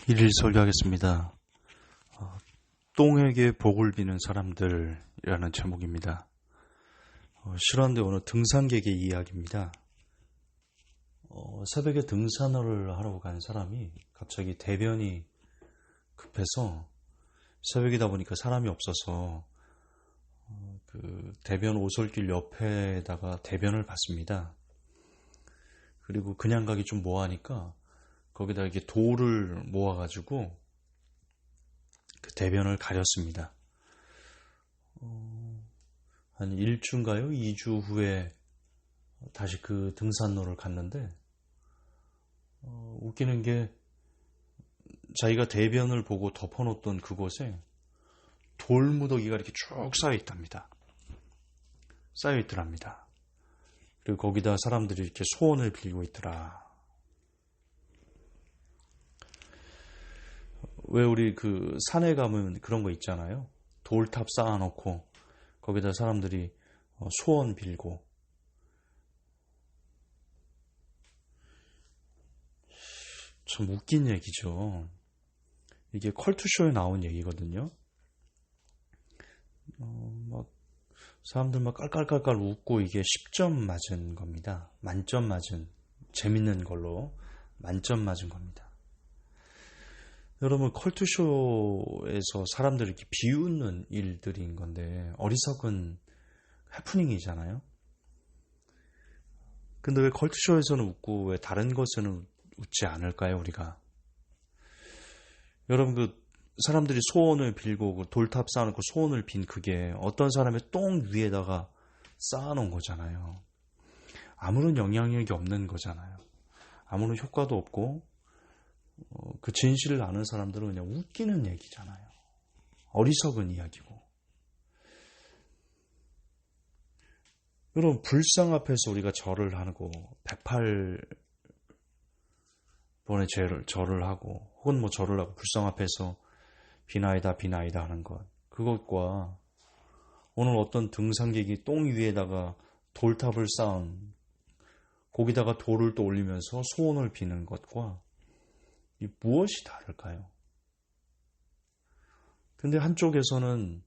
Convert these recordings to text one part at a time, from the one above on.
일일 설교하겠습니다. 똥에게 복을 비는 사람들이라는 제목입니다. 실화인데 오늘 등산객의 이야기입니다. 새벽에 등산을 하러 간 사람이 갑자기 대변이 급해서 새벽이다 보니까 사람이 없어서 그 대변 오솔길 옆에다가 대변을 봤습니다. 그리고 그냥 가기 좀 뭐하니까 거기다 이렇게 돌을 모아가지고 그 대변을 가렸습니다. 한 1주인가요? 2주 후에 다시 그 등산로를 갔는데 웃기는 게 자기가 대변을 보고 덮어놓던 그곳에 돌무더기가 이렇게 쭉 쌓여있답니다. 쌓여있더랍니다. 그리고 거기다 사람들이 이렇게 소원을 빌고 있더라. 왜 우리 그 산에 가면 그런 거 있잖아요. 돌탑 쌓아놓고 거기다 사람들이 소원 빌고. 참 웃긴 얘기죠. 이게 컬투쇼에 나온 얘기거든요. 막 사람들 막 깔깔깔깔 웃고 이게 10점 맞은 겁니다. 만점 맞은, 재밌는 걸로 만점 맞은 겁니다. 여러분, 컬투쇼에서 사람들을 이렇게 비웃는 일들인 건데 어리석은 해프닝이잖아요. 근데 왜 컬투쇼에서는 웃고 왜 다른 것에는 웃지 않을까요, 우리가? 여러분, 그 사람들이 소원을 빌고 그 돌탑 쌓아놓고 소원을 빈 그게 어떤 사람의 똥 위에다가 쌓아놓은 거잖아요. 아무런 영향력이 없는 거잖아요. 아무런 효과도 없고 그 진실을 아는 사람들은 그냥 웃기는 얘기잖아요. 어리석은 이야기고. 여러분, 불상 앞에서 우리가 절을 하고 108번의 절을 하고 혹은 뭐 절을 하고 불상 앞에서 비나이다 비나이다 하는 것, 그것과 오늘 어떤 등산객이 똥 위에다가 돌탑을 쌓은 거기다가 돌을 또 올리면서 소원을 비는 것과 이 무엇이 다를까요? 근데 한쪽에서는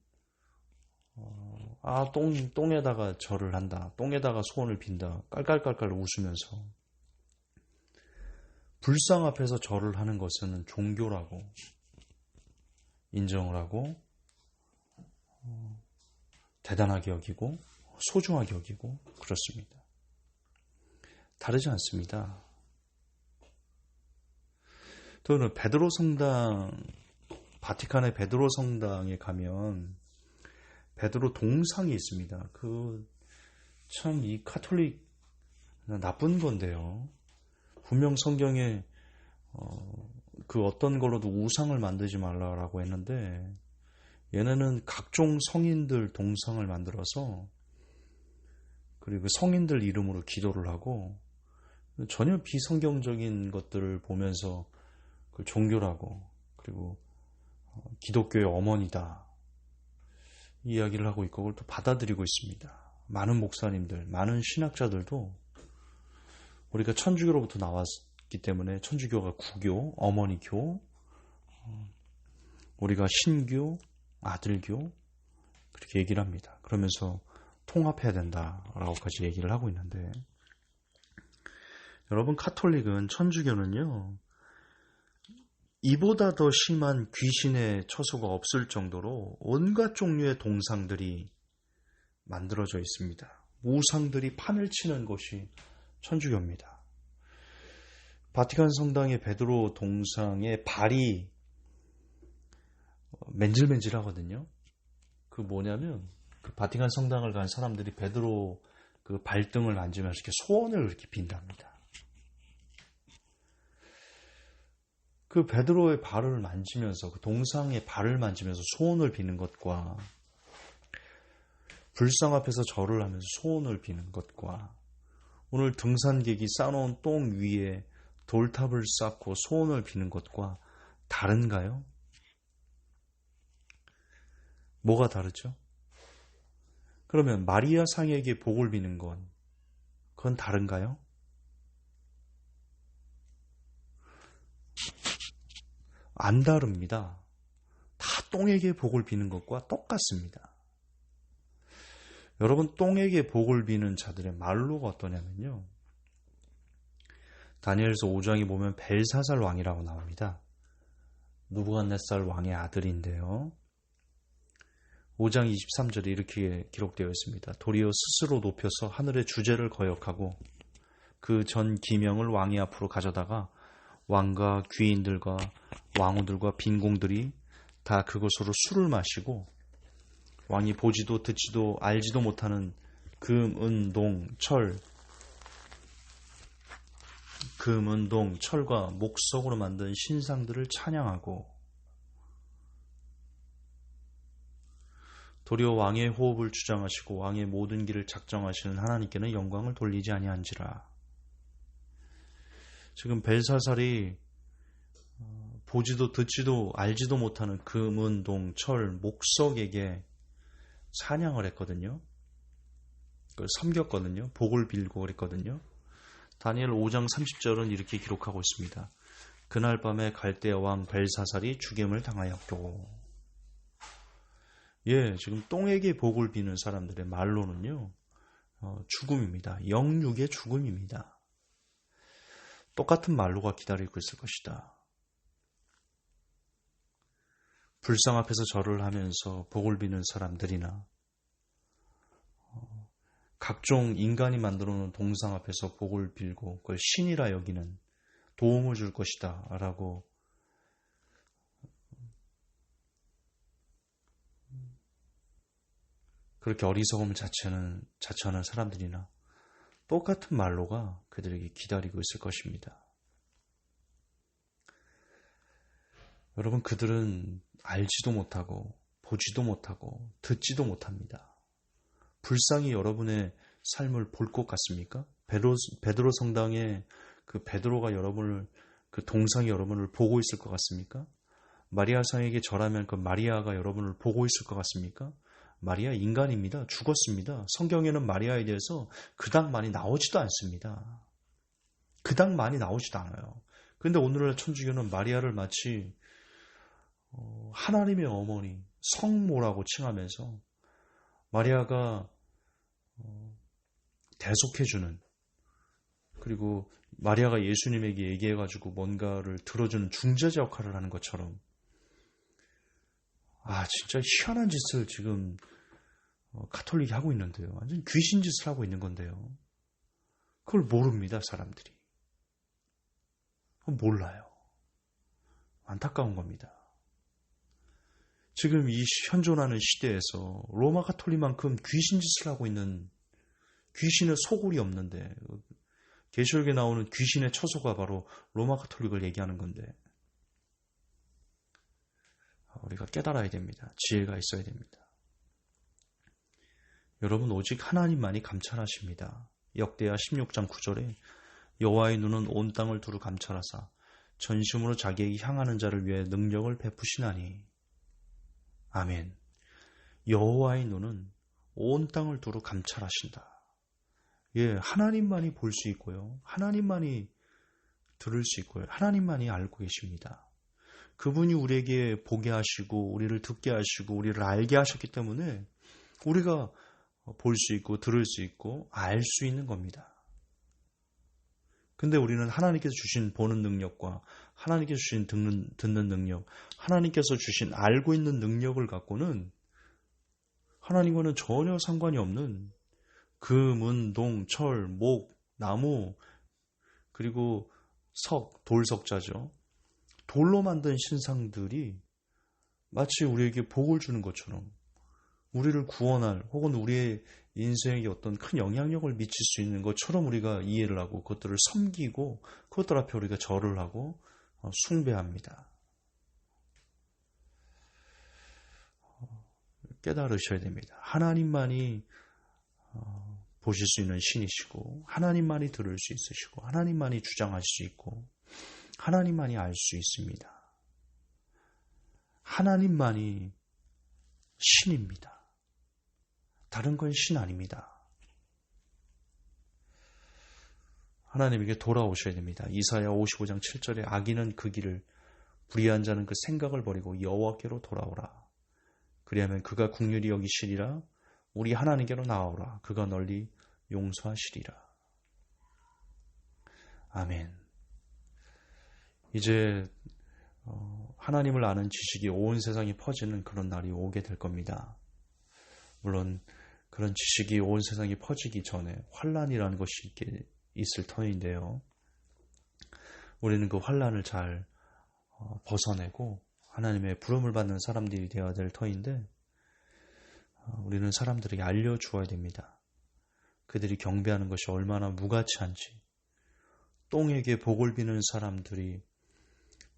똥에다가 절을 한다, 똥에다가 소원을 빈다, 깔깔깔깔 웃으면서 불상 앞에서 절을 하는 것은 종교라고 인정을 하고 대단하게 여기고 소중하게 여기고 그렇습니다. 다르지 않습니다. 또는 베드로 성당, 바티칸의 베드로 성당에 가면 베드로 동상이 있습니다. 참 이 카톨릭 나쁜 건데요. 분명 성경에 그 어떤 걸로도 우상을 만들지 말라라고 했는데 얘네는 각종 성인들 동상을 만들어서 그리고 성인들 이름으로 기도를 하고 전혀 비성경적인 것들을 보면서 그 종교라고 그리고 기독교의 어머니다 이 이야기를 하고 있고 그걸 또 받아들이고 있습니다. 많은 목사님들, 많은 신학자들도 우리가 천주교로부터 나왔기 때문에 천주교가 구교, 어머니교, 우리가 신교, 아들교 그렇게 얘기를 합니다. 그러면서 통합해야 된다라고까지 얘기를 하고 있는데 여러분, 카톨릭은 천주교는요 이보다 더 심한 귀신의 처소가 없을 정도로 온갖 종류의 동상들이 만들어져 있습니다. 우상들이 판을 치는 곳이 천주교입니다. 바티칸 성당의 베드로 동상의 발이 맨질맨질하거든요. 그 뭐냐면 그 바티칸 성당을 간 사람들이 베드로 그 발등을 만지면서 이렇게 소원을 이렇게 빈답니다. 그 베드로의 발을 만지면서 그 동상의 발을 만지면서 소원을 비는 것과 불상 앞에서 절을 하면서 소원을 비는 것과 오늘 등산객이 쌓아놓은 똥 위에 돌탑을 쌓고 소원을 비는 것과 다른가요? 뭐가 다르죠? 그러면 마리아 상에게 복을 비는 건 그건 다른가요? 안 다릅니다. 다 똥에게 복을 비는 것과 똑같습니다. 여러분, 똥에게 복을 비는 자들의 말로가 어떠냐면요. 다니엘서 5장에 보면 벨사살 왕이라고 나옵니다. 느부갓네살 왕의 아들인데요. 5장 23절에 이렇게 기록되어 있습니다. 도리어 스스로 높여서 하늘의 주제를 거역하고 그 전 기명을 왕의 앞으로 가져다가 왕과 귀인들과 왕후들과 빈공들이 다 그것으로 술을 마시고 왕이 보지도 듣지도 알지도 못하는 금, 은, 동, 철과 목석으로 만든 신상들을 찬양하고 도리어 왕의 호흡을 주장하시고 왕의 모든 길을 작정하시는 하나님께는 영광을 돌리지 아니한지라. 지금 벨사살이 보지도 듣지도 알지도 못하는 금, 은, 동, 철, 목석에게 찬양을 했거든요. 그걸 섬겼거든요. 복을 빌고 그랬거든요. 다니엘 5장 30절은 이렇게 기록하고 있습니다. 그날 밤에 갈대아 왕 벨사살이 죽임을 당하였고. 지금 똥에게 복을 비는 사람들의 말로는요. 죽음입니다. 영육의 죽음입니다. 똑같은 말로가 기다리고 있을 것이다. 불상 앞에서 절을 하면서 복을 비는 사람들이나 각종 인간이 만들어 놓은 동상 앞에서 복을 빌고 그걸 신이라 여기는 도움을 줄 것이다 라고 그렇게 어리석음을 자처하는 사람들이나 똑같은 말로가 그들에게 기다리고 있을 것입니다. 여러분, 그들은 알지도 못하고 보지도 못하고 듣지도 못합니다. 불상이 여러분의 삶을 볼 것 같습니까? 베드로 성당에 그 베드로가 여러분을, 그 동상이 여러분을 보고 있을 것 같습니까? 마리아상에게 절하면 그 마리아가 여러분을 보고 있을 것 같습니까? 마리아 인간입니다. 죽었습니다. 성경에는 마리아에 대해서 그닥 많이 나오지도 않습니다. 그닥 많이 나오지도 않아요. 그런데 오늘날 천주교는 마리아를 마치 하나님의 어머니, 성모라고 칭하면서 마리아가 대속해주는, 그리고 마리아가 예수님에게 얘기해가지고 뭔가를 들어주는 중재자 역할을 하는 것처럼 진짜 희한한 짓을 지금 가톨릭이 하고 있는데요. 완전 귀신 짓을 하고 있는 건데요. 그걸 모릅니다, 사람들이. 몰라요. 안타까운 겁니다. 지금 이 현존하는 시대에서 로마 가톨릭만큼 귀신 짓을 하고 있는, 귀신의 소굴이 없는데, 계시록에 나오는 귀신의 처소가 바로 로마 가톨릭을 얘기하는 건데, 우리가 깨달아야 됩니다. 지혜가 있어야 됩니다. 여러분, 오직 하나님만이 감찰하십니다. 역대하 16장 9절에 여호와의 눈은 온 땅을 두루 감찰하사 전심으로 자기에게 향하는 자를 위해 능력을 베푸시나니. 아멘. 여호와의 눈은 온 땅을 두루 감찰하신다. 하나님만이 볼 수 있고요. 하나님만이 들을 수 있고요. 하나님만이 알고 계십니다. 그분이 우리에게 보게 하시고 우리를 듣게 하시고 우리를 알게 하셨기 때문에 우리가 볼 수 있고 들을 수 있고 알 수 있는 겁니다. 근데 우리는 하나님께서 주신 보는 능력과 하나님께서 주신 듣는 능력, 하나님께서 주신 알고 있는 능력을 갖고는 하나님과는 전혀 상관이 없는 금, 은, 동, 철, 목, 나무, 그리고 돌석자죠. 돌로 만든 신상들이 마치 우리에게 복을 주는 것처럼 우리를 구원할, 혹은 우리의 인생에 어떤 큰 영향력을 미칠 수 있는 것처럼 우리가 이해를 하고 그것들을 섬기고 그것들 앞에 우리가 절을 하고 숭배합니다. 깨달으셔야 됩니다. 하나님만이 보실 수 있는 신이시고, 하나님만이 들을 수 있으시고, 하나님만이 주장할 수 있고, 하나님만이 알 수 있습니다. 하나님만이 신입니다. 다른 건 신 아닙니다. 하나님에게 돌아오셔야 됩니다. 이사야 55장 7절에 악인은 그 길을 불의한 자는 그 생각을 버리고 여호와께로 돌아오라. 그리하면 그가 긍휼히 여기시리라. 우리 하나님께로 나아오라. 그가 널리 용서하시리라. 아멘. 이제 하나님을 아는 지식이 온 세상에 퍼지는 그런 날이 오게 될 겁니다. 물론 그런 지식이 온 세상에 퍼지기 전에 환난이라는 것이 있을 터인데요. 우리는 그 환난을 잘 벗어내고 하나님의 부름을 받는 사람들이 되어야 될 터인데, 우리는 사람들에게 알려주어야 됩니다. 그들이 경배하는 것이 얼마나 무가치한지, 똥에게 복을 비는 사람들이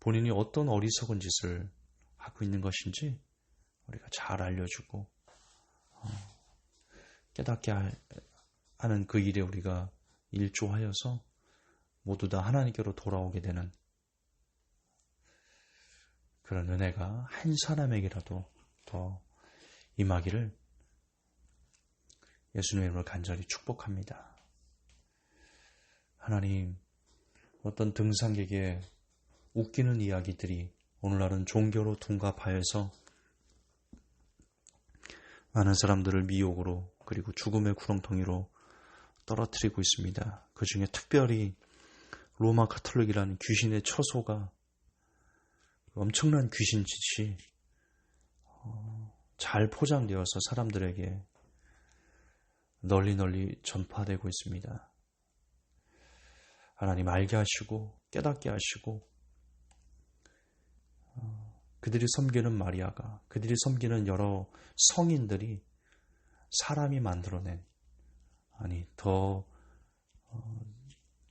본인이 어떤 어리석은 짓을 하고 있는 것인지 우리가 잘 알려주고 깨닫게 하는 그 일에 우리가 일조하여서 모두 다 하나님께로 돌아오게 되는 그런 은혜가 한 사람에게라도 더 임하기를 예수님의 이름으로 간절히 축복합니다. 하나님, 어떤 등산객의 웃기는 이야기들이 오늘날은 종교로 둔갑하여서 많은 사람들을 미혹으로 그리고 죽음의 구렁텅이로 떨어뜨리고 있습니다. 그 중에 특별히 로마 가톨릭이라는 귀신의 처소가 엄청난 귀신짓이 잘 포장되어서 사람들에게 널리 전파되고 있습니다. 하나님, 알게 하시고 깨닫게 하시고 그들이 섬기는 마리아가, 그들이 섬기는 여러 성인들이 사람이 만들어낸, 더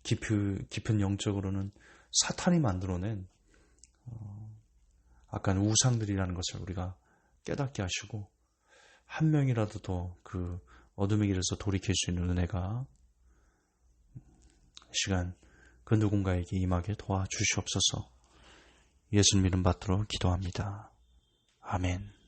깊은 영적으로는 사탄이 만들어낸 악한 우상들이라는 것을 우리가 깨닫게 하시고 한 명이라도 더 그 어둠의 길에서 돌이킬 수 있는 은혜가 시간 그 누군가에게 임하게 도와주시옵소서. 예수님 이름 받들어 기도합니다. 아멘.